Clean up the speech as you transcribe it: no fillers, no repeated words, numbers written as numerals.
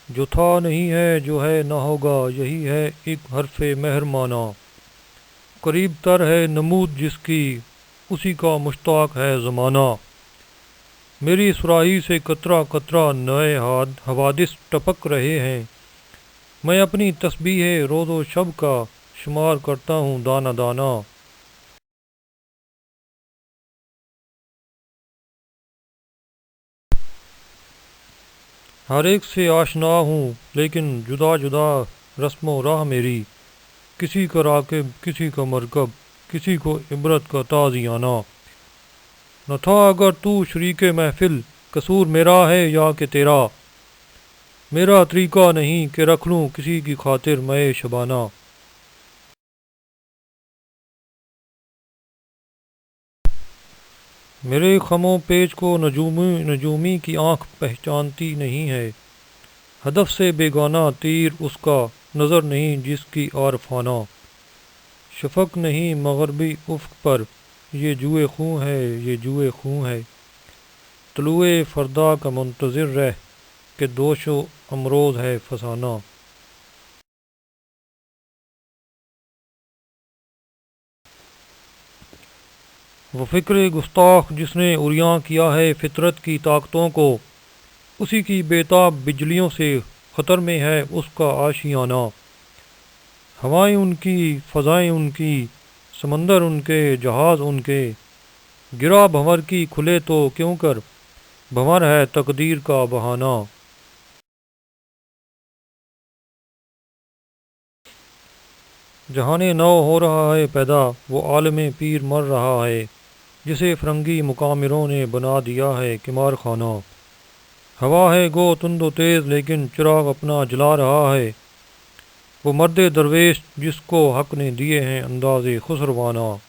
جو تھا نہیں ہے جو ہے نہ ہوگا، یہی ہے ایک حرف مہر مانا۔ قریب تر ہے نمود جس کی، اسی کا مشتاق ہے زمانہ۔ میری صراحی سے قطرہ قطرہ نئے حوادث ٹپک رہے ہیں۔ میں اپنی تسبیح روز و شب کا شمار کرتا ہوں دانہ دانہ۔ ہر ایک سے آشنا ہوں لیکن جدا جدا رسم و راہ میری، کسی کا راکب کسی کا مرکب، کسی کو عبرت کا تازیانہ۔ نہ تھا اگر تو شریک محفل، قصور میرا ہے یا کہ تیرا، میرا طریقہ نہیں کہ رکھ لوں کسی کی خاطر میں شبانہ۔ میرے خم و پیچ کو نجومی کی آنکھ پہچانتی نہیں ہے، ہدف سے بیگانہ تیر اس کا نظر نہیں جس کی عارفانہ۔ شفق نہیں مغربی افق پر، یہ جوئے خوں ہے یہ جوئے خوں ہے، طلوع فردا کا منتظر رہ کہ دوش و امروز ہے فسانہ۔ وہ فکر گستاخ جس نے عریاں کیا ہے فطرت کی طاقتوں کو، اسی کی بےتاب بجلیوں سے خطر میں ہے اس کا آشیانہ۔ ہوائیں ان کی، فضائیں ان کی، سمندر ان کے، جہاز ان کے، گرا بھنور کی کھلے تو کیوں کر، بھنور ہے تقدیر کا بہانہ۔ جہان نو ہو رہا ہے پیدا، وہ عالم پیر مر رہا ہے، جسے فرنگی مقامروں نے بنا دیا ہے قمار خانہ۔ ہوا ہے گو تند و تیز لیکن چراغ اپنا جلا رہا ہے، وہ مرد درویش جس کو حق نے دیے ہیں انداز خسروانہ۔